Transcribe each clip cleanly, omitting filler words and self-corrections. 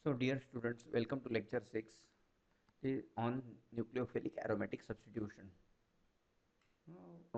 So dear students, welcome to lecture 6 on nucleophilic aromatic substitution.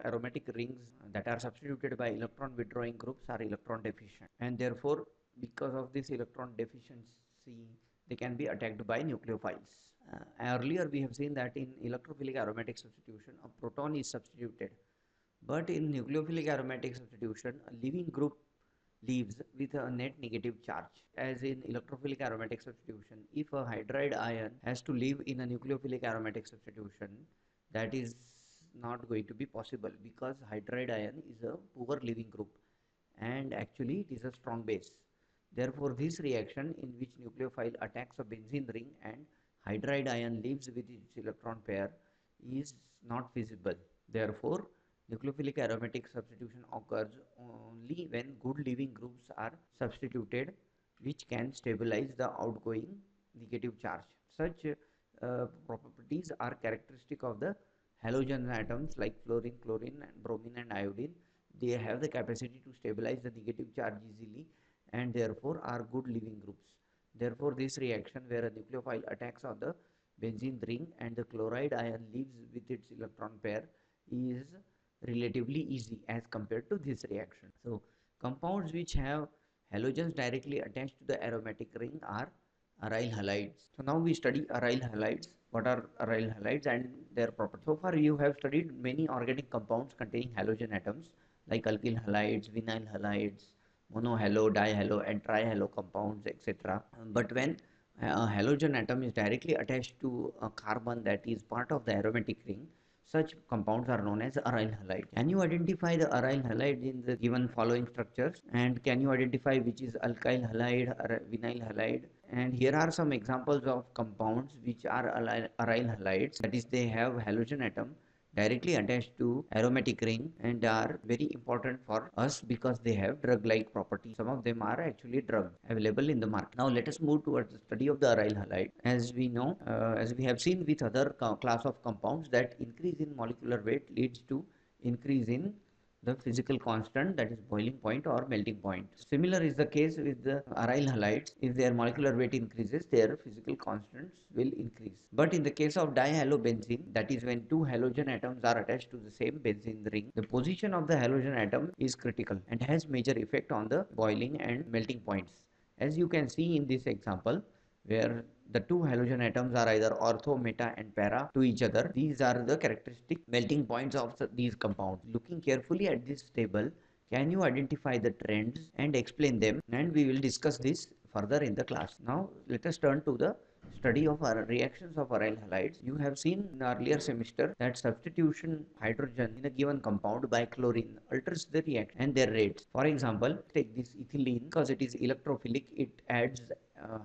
Aromatic rings that are substituted by electron withdrawing groups are electron deficient, and therefore because of this electron deficiency they can be attacked by nucleophiles. Earlier we have seen that in electrophilic aromatic substitution a proton is substituted, but in nucleophilic aromatic substitution a leaving group leaves with a net negative charge. As in electrophilic aromatic substitution, if a hydride ion has to live in a nucleophilic aromatic substitution, that is not going to be possible because hydride ion is a poor leaving group and actually it is a strong base. Therefore, this reaction in which nucleophile attacks a benzene ring and hydride ion leaves with its electron pair is not feasible. Therefore, nucleophilic aromatic substitution occurs only when good leaving groups are substituted which can stabilize the outgoing negative charge. Such properties are characteristic of the halogen atoms like fluorine, chlorine, and bromine and iodine. They have the capacity to stabilize the negative charge easily and therefore are good leaving groups. Therefore, this reaction where a nucleophile attacks on the benzene ring and the chloride ion leaves with its electron pair is relatively easy as compared to this reaction. So, compounds which have halogens directly attached to the aromatic ring are aryl halides. So, now we study aryl halides. What are aryl halides and their properties? So far, you have studied many organic compounds containing halogen atoms like alkyl halides, vinyl halides, monohalo, dihalo, and trihalo compounds, etc. But when a halogen atom is directly attached to a carbon that is part of the aromatic ring, such compounds are known as aryl halide. Can you identify the aryl halide in the given following structures? And can you identify which is alkyl halide or vinyl halide? And here are some examples of compounds which are aryl halides. That is, they have halogen atom directly attached to aromatic ring and are very important for us because they have drug-like properties. Some of them are actually drugs available in the market. Now let us move towards the study of the aryl halide. As we know, as we have seen with other class of compounds, that increase in molecular weight leads to increase in the physical constant, that is boiling point or melting point. Similar is the case with the aryl halides. If their molecular weight increases, their physical constants will increase. But in the case of dihalobenzene, that is when two halogen atoms are attached to the same benzene ring, the position of the halogen atom is critical and has major effect on the boiling and melting points. As you can see in this example, where the two halogen atoms are either ortho, meta and para to each other. These are the characteristic melting points of these compounds. Looking carefully at this table, can you identify the trends and explain them? And we will discuss this further in the class. Now let us turn to the study of our reactions of aryl halides. You have seen in earlier semester that substitution hydrogen in a given compound by chlorine alters the reaction and their rates. For example, take this ethylene. Because it is electrophilic, it adds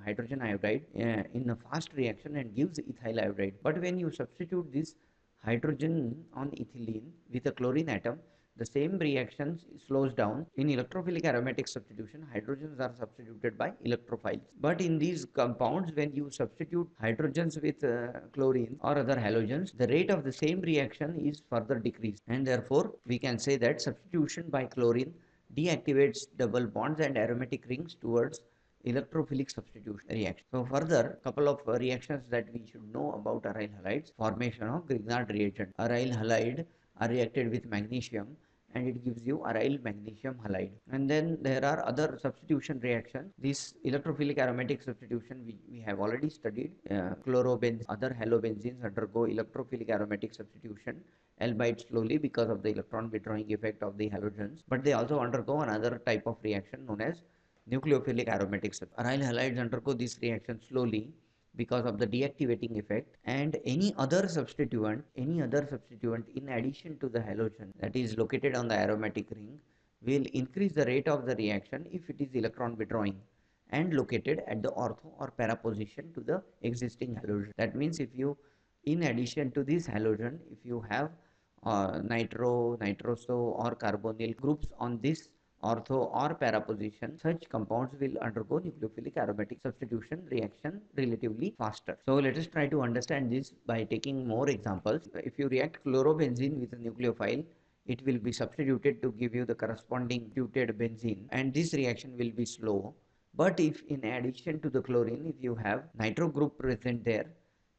hydrogen iodide in a fast reaction and gives ethyl iodide. But when you substitute this hydrogen on ethylene with a chlorine atom, the same reaction slows down. In electrophilic aromatic substitution, hydrogens are substituted by electrophiles. But in these compounds, when you substitute hydrogens with chlorine or other halogens, the rate of the same reaction is further decreased. And therefore, we can say that substitution by chlorine deactivates double bonds and aromatic rings towards electrophilic substitution reaction. So further, couple of reactions that we should know about aryl halides. Formation of Grignard reagent. Aryl halide are reacted with magnesium and it gives you aryl magnesium halide. And then there are other substitution reactions. This electrophilic aromatic substitution we have already studied. Chlorobenzene, other halobenzenes undergo electrophilic aromatic substitution, albeit slowly because of the electron withdrawing effect of the halogens, but they also undergo another type of reaction known as nucleophilic aromatic substitution. Aryl halides undergo this reaction slowly because of the deactivating effect, and any other substituent in addition to the halogen that is located on the aromatic ring will increase the rate of the reaction if it is electron withdrawing and located at the ortho or para position to the existing halogen. That means if you, in addition to this halogen, if you have nitro, nitroso or carbonyl groups on this ortho or para position, such compounds will undergo nucleophilic aromatic substitution reaction relatively faster. So let us try to understand this by taking more examples. If you react chlorobenzene with a nucleophile, it will be substituted to give you the corresponding butyl benzene, and this reaction will be slow But if in addition to the chlorine, if you have nitro group present there,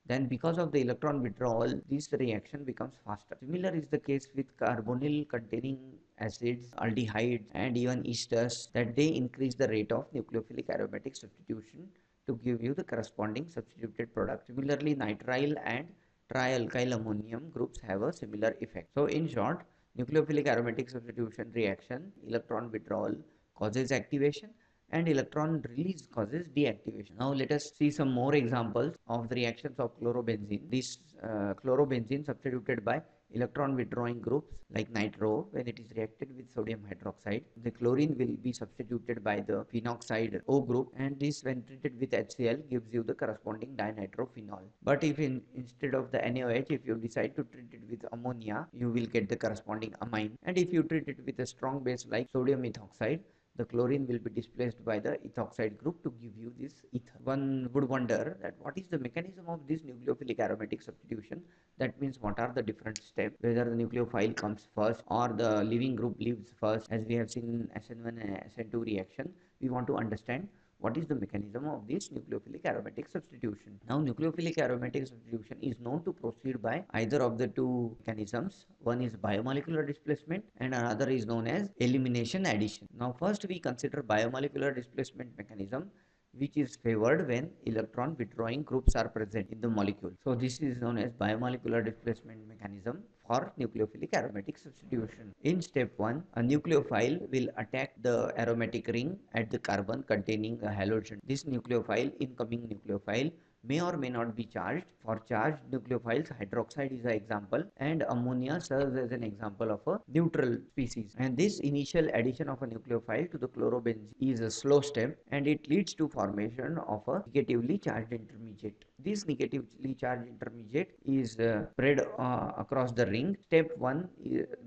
then because of the electron withdrawal, this reaction becomes faster. Similar is the case with carbonyl containing acids, aldehydes, and even esters, that they increase the rate of nucleophilic aromatic substitution to give you the corresponding substituted product. Similarly, nitrile and trialkyl ammonium groups have a similar effect. So in short, nucleophilic aromatic substitution reaction, electron withdrawal causes activation and electron release causes deactivation. Now let us see some more examples of the reactions of chlorobenzene. This chlorobenzene substituted by electron withdrawing groups like nitro, when it is reacted with sodium hydroxide, the chlorine will be substituted by the phenoxide O group, and this when treated with HCl gives you the corresponding dinitrophenol. But if instead of the NaOH, if you decide to treat it with ammonia, you will get the corresponding amine, and if you treat it with a strong base like sodium ethoxide, the chlorine will be displaced by the ethoxide group to give you this ether. One would wonder that what is the mechanism of this nucleophilic aromatic substitution? That means what are the different steps, whether the nucleophile comes first or the leaving group leaves first, as we have seen in SN1 and SN2 reaction. We want to understand what is the mechanism of this nucleophilic aromatic substitution. Now, nucleophilic aromatic substitution is known to proceed by either of the two mechanisms. One is biomolecular displacement and another is known as elimination addition. Now, first we consider biomolecular displacement mechanism, which is favored when electron withdrawing groups are present in the molecule. So this is known as biomolecular displacement mechanism for nucleophilic aromatic substitution. In step 1, a nucleophile will attack the aromatic ring at the carbon containing a halogen. This nucleophile, incoming nucleophile, may or may not be charged. For charged nucleophiles, hydroxide is an example and ammonia serves as an example of a neutral species. And this initial addition of a nucleophile to the chlorobenzene is a slow step and it leads to formation of a negatively charged intermediate. This negatively charged intermediate is spread across the ring. Step 1,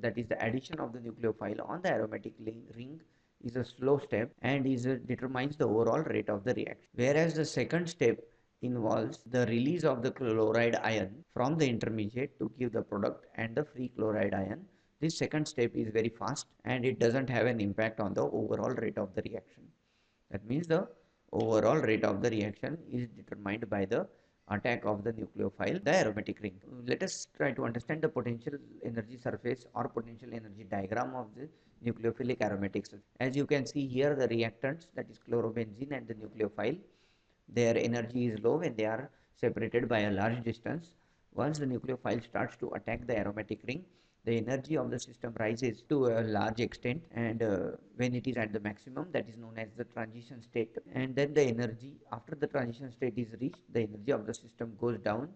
that is the addition of the nucleophile on the aromatic ring, is a slow step and determines the overall rate of the reaction. Whereas the second step involves the release of the chloride ion from the intermediate to give the product and the free chloride ion. This second step is very fast and it doesn't have an impact on the overall rate of the reaction. That means the overall rate of the reaction is determined by the attack of the nucleophile, the aromatic ring. Let us try to understand the potential energy surface or potential energy diagram of the nucleophilic aromatics. As you can see here, the reactants, that is chlorobenzene and the nucleophile, their energy is low when they are separated by a large distance. Once the nucleophile starts to attack the aromatic ring, the energy of the system rises to a large extent, and when it is at the maximum, that is known as the transition state, and then the energy after the transition state is reached, the energy of the system goes down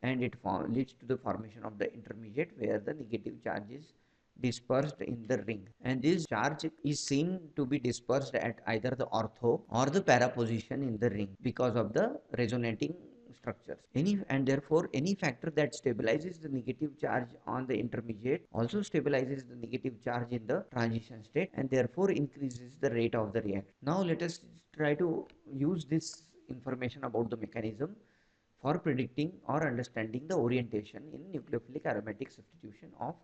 and it leads to the formation of the intermediate where the negative charge is dispersed in the ring, and this charge is seen to be dispersed at either the ortho or the para position in the ring because of the resonating structures. And therefore any factor that stabilizes the negative charge on the intermediate also stabilizes the negative charge in the transition state and therefore increases the rate of the reaction. Now let us try to use this information about the mechanism for predicting or understanding the orientation in nucleophilic aromatic substitution of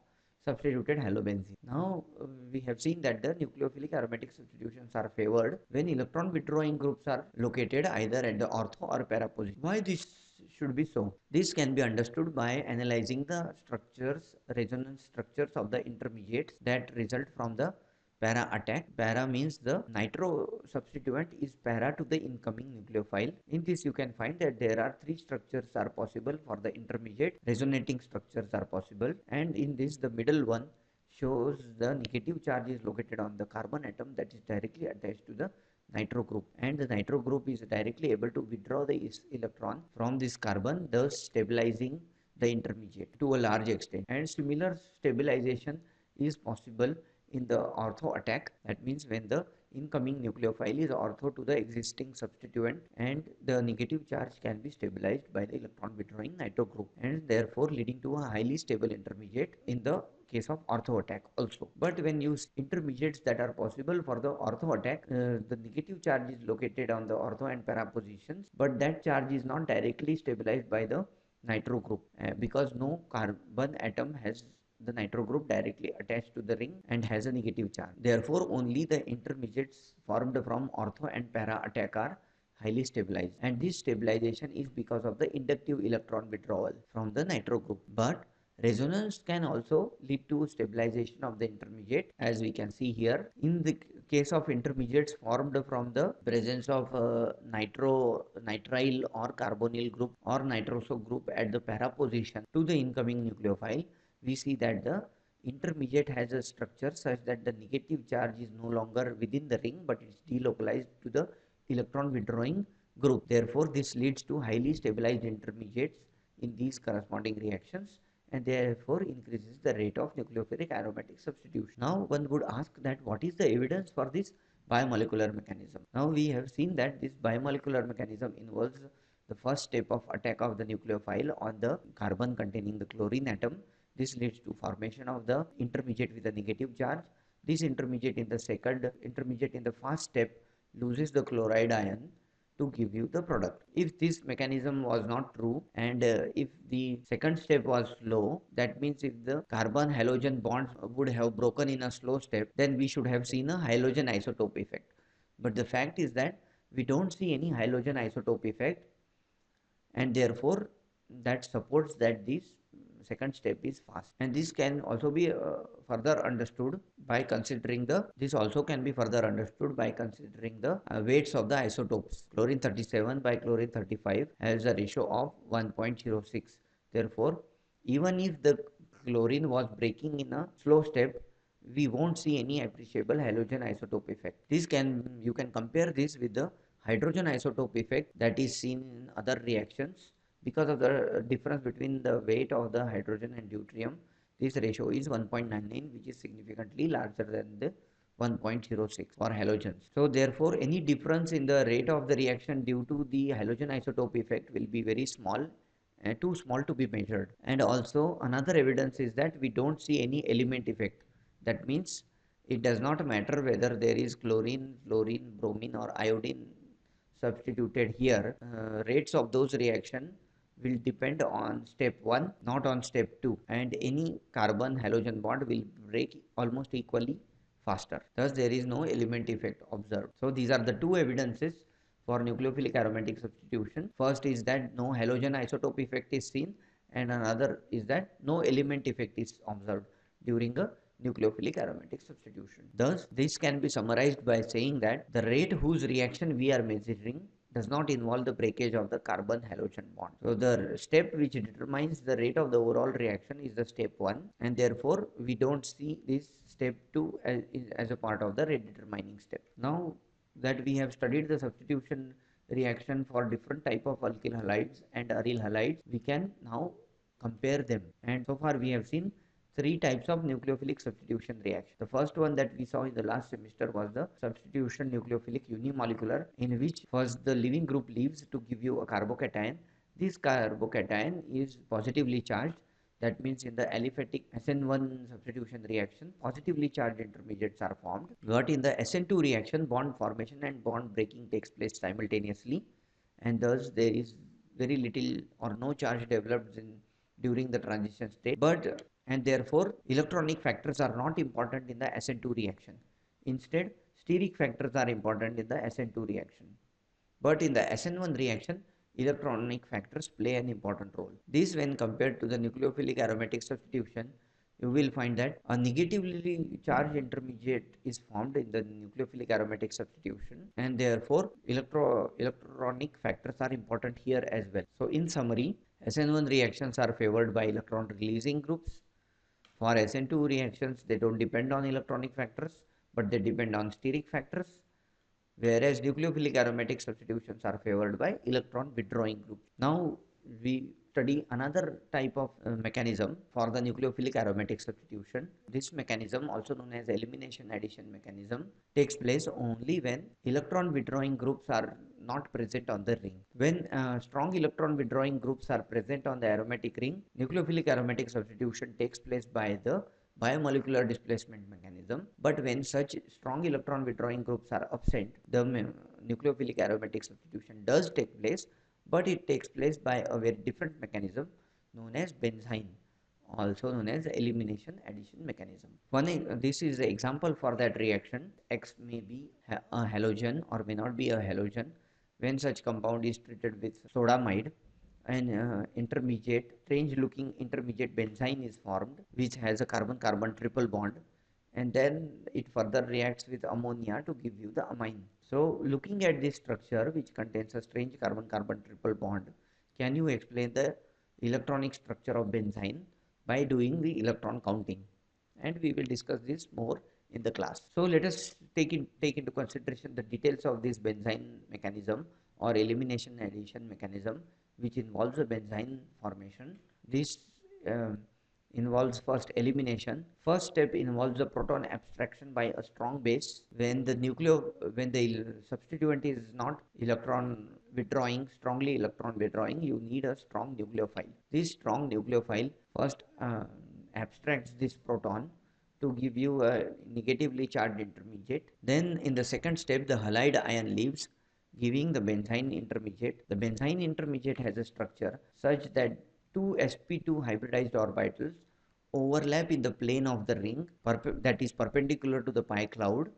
substituted halobenzene. Now we have seen that the nucleophilic aromatic substitutions are favored when electron withdrawing groups are located either at the ortho or para position. Why this should be so? This can be understood by analyzing the structures, resonance structures of the intermediates that result from the para attack. Para means the nitro substituent is para to the incoming nucleophile. In this you can find that there are three structures are possible for the intermediate. Resonating structures are possible, and in this the middle one shows the negative charge is located on the carbon atom that is directly attached to the nitro group, and the nitro group is directly able to withdraw the electron from this carbon, thus stabilizing the intermediate to a large extent. And similar stabilization is possible in the ortho attack. That means when the incoming nucleophile is ortho to the existing substituent and the negative charge can be stabilized by the electron withdrawing nitro group and therefore leading to a highly stable intermediate in the case of ortho attack also. But when you intermediates that are possible for the ortho attack, the negative charge is located on the ortho and para positions, but that charge is not directly stabilized by the nitro group because no carbon atom has the nitro group directly attached to the ring and has a negative charge. Therefore, only the intermediates formed from ortho and para attack are highly stabilized, and this stabilization is because of the inductive electron withdrawal from the nitro group. But resonance can also lead to stabilization of the intermediate, as we can see here. In the case of intermediates formed from the presence of nitrile or carbonyl group or nitroso group at the para position to the incoming nucleophile, we see that the intermediate has a structure such that the negative charge is no longer within the ring, but it is delocalized to the electron withdrawing group. Therefore, this leads to highly stabilized intermediates in these corresponding reactions, and therefore increases the rate of nucleophilic aromatic substitution. Now, one would ask that what is the evidence for this biomolecular mechanism? Now, we have seen that this biomolecular mechanism involves the first step of attack of the nucleophile on the carbon containing the chlorine atom. This leads to formation of the intermediate with a negative charge. This intermediate in the first step loses the chloride ion to give you the product. If this mechanism was not true, and if the second step was slow, that means if the carbon halogen bonds would have broken in a slow step, then we should have seen a halogen isotope effect. But the fact is that we don't see any halogen isotope effect, and therefore that supports that this second step is fast. And this can also be further understood by considering the weights of the isotopes. Chlorine 37 by chlorine 35 has a ratio of 1.06. Therefore, even if the chlorine was breaking in a slow step, we won't see any appreciable halogen isotope effect. You can compare this with the hydrogen isotope effect that is seen in other reactions. Because of the difference between the weight of the hydrogen and deuterium, this ratio is 1.99, which is significantly larger than the 1.06 for halogens. So therefore, any difference in the rate of the reaction due to the halogen isotope effect will be very small, too small to be measured. And also another evidence is that we don't see any element effect. That means it does not matter whether there is chlorine, fluorine, bromine or iodine substituted here. Rates of those reaction will depend on step 1, not on step 2, and any carbon halogen bond will break almost equally faster. Thus, there is no element effect observed. So, these are the two evidences for nucleophilic aromatic substitution. First is that no halogen isotope effect is seen, and another is that no element effect is observed during a nucleophilic aromatic substitution. Thus, this can be summarized by saying that the rate whose reaction we are measuring does not involve the breakage of the carbon halogen bond. So, the step which determines the rate of the overall reaction is the step 1, and therefore we don't see this step 2 as a part of the rate determining step. Now that we have studied the substitution reaction for different type of alkyl halides and aryl halides, we can now compare them. And so far we have seen three types of nucleophilic substitution reaction. The first one that we saw in the last semester was the substitution nucleophilic unimolecular, in which first the leaving group leaves to give you a carbocation. This carbocation is positively charged. That means in the aliphatic SN1 substitution reaction, positively charged intermediates are formed. But in the SN2 reaction, bond formation and bond breaking takes place simultaneously, and thus there is very little or no charge developed during the transition state. And therefore electronic factors are not important in the SN2 reaction. Instead, steric factors are important in the SN2 reaction. But in the SN1 reaction, electronic factors play an important role. This, when compared to the nucleophilic aromatic substitution, you will find that a negatively charged intermediate is formed in the nucleophilic aromatic substitution, and therefore electronic factors are important here as well. So in summary, SN1 reactions are favored by electron releasing groups. For SN2 reactions, they don't depend on electronic factors, but they depend on steric factors, whereas nucleophilic aromatic substitutions are favored by electron withdrawing groups. Now we study another type of mechanism for the nucleophilic aromatic substitution. This mechanism, also known as elimination addition mechanism, takes place only when electron withdrawing groups are not present on the ring. When strong electron withdrawing groups are present on the aromatic ring, nucleophilic aromatic substitution takes place by the biomolecular displacement mechanism. But when such strong electron withdrawing groups are absent, the nucleophilic aromatic substitution does take place, but it takes place by a very different mechanism known as benzene also known as elimination addition mechanism. This is the example for that reaction. X may be a halogen or may not be a halogen. When such compound is treated with sodamide, an strange looking intermediate benzene is formed, which has a carbon-carbon triple bond, and then it further reacts with ammonia to give you the amine. So looking at this structure, which contains a strange carbon-carbon triple bond, can you explain the electronic structure of benzene by doing the electron counting? And we will discuss this more in the class. So let us take into consideration the details of this benzene mechanism or elimination addition mechanism, which involves a benzene formation. This uh, involves first elimination. First step involves the proton abstraction by a strong base. When the substituent is not strongly electron withdrawing, you need a strong nucleophile. This strong nucleophile first abstracts this proton to give you a negatively charged intermediate. Then in the second step, the halide ion leaves, giving the benzene intermediate. The benzene intermediate has a structure such that two sp2 hybridized orbitals overlap in the plane of the ring that is perpendicular to the pi cloud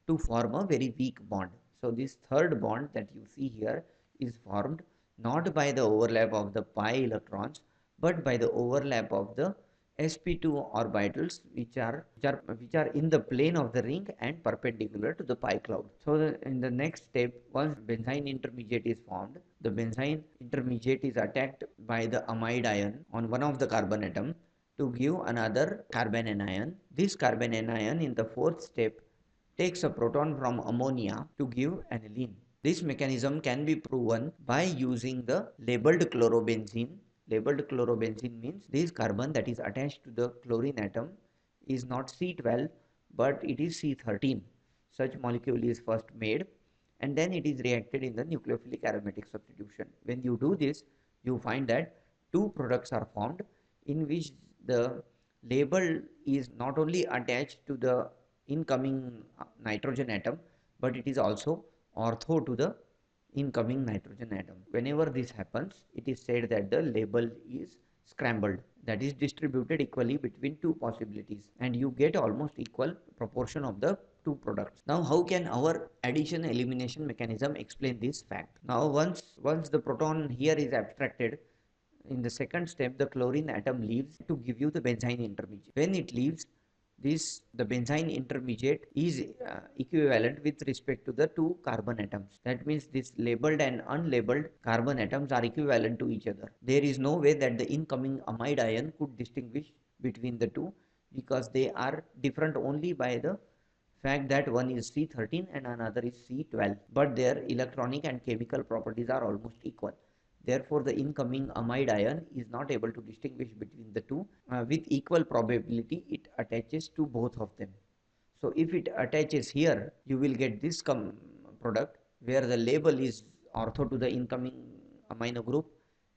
to form a very weak bond. So this third bond that you see here is formed not by the overlap of the pi electrons, but by the overlap of the sp2 orbitals which are in the plane of the ring and perpendicular to the pi cloud. So in the next step, once benzene intermediate is formed, the benzene intermediate is attacked by the amide ion on one of the carbon atom to give another carbon anion. This carbon anion in the fourth step takes a proton from ammonia to give aniline. This mechanism can be proven by using the labeled chlorobenzene. Labeled chlorobenzene means this carbon that is attached to the chlorine atom is not C12 but it is C13. Such molecule is first made and then it is reacted in the nucleophilic aromatic substitution. When you do this, you find that two products are formed in which the label is not only attached to the incoming nitrogen atom, but it is also ortho to the incoming nitrogen atom. Whenever this happens, it is said that the label is scrambled, that is distributed equally between two possibilities, and you get almost equal proportion of the two products. Now how can our addition elimination mechanism explain this fact? Now once the proton here is abstracted, in the second step the chlorine atom leaves to give you the benzene intermediate. When it leaves, the benzene intermediate is equivalent with respect to the two carbon atoms. That means this labeled and unlabeled carbon atoms are equivalent to each other. There is no way that the incoming amide ion could distinguish between the two, because they are different only by the fact that one is C13 and another is C12, but their electronic and chemical properties are almost equal. Therefore, the incoming amide ion is not able to distinguish between the two. With equal probability, it attaches to both of them. So, if it attaches here, you will get this product where the label is ortho to the incoming amino group.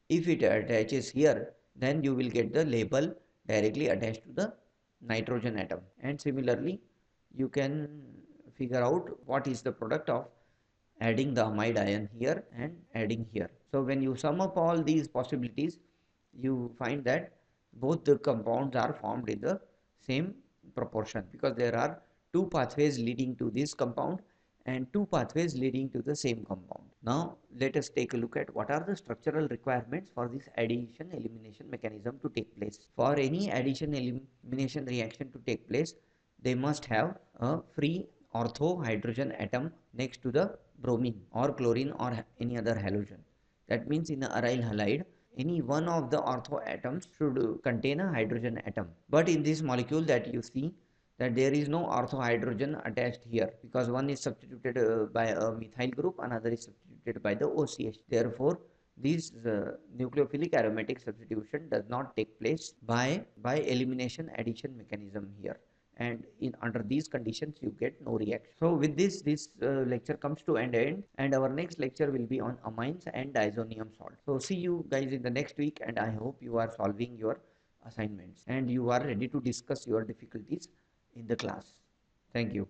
If it attaches here, then you will get the label directly attached to the nitrogen atom. And similarly, you can figure out what is the product of adding the amide ion here and adding here. So when you sum up all these possibilities, you find that both the compounds are formed in the same proportion, because there are two pathways leading to this compound and two pathways leading to the same compound. Now let us take a look at what are the structural requirements for this addition elimination mechanism to take place. For any addition elimination reaction to take place, they must have a free ortho hydrogen atom next to the bromine or chlorine or any other halogen. That means in the aryl halide, any one of the ortho atoms should contain a hydrogen atom. But in this molecule that you see, that there is no ortho hydrogen attached here, because one is substituted by a methyl group, another is substituted by the OCH. Therefore, this nucleophilic aromatic substitution does not take place by elimination addition mechanism here, and under these conditions you get no reaction. So with this lecture comes to an end, and our next lecture will be on amines and diazonium salt. So see you guys in the next week, and I hope you are solving your assignments and you are ready to discuss your difficulties in the class. Thank you.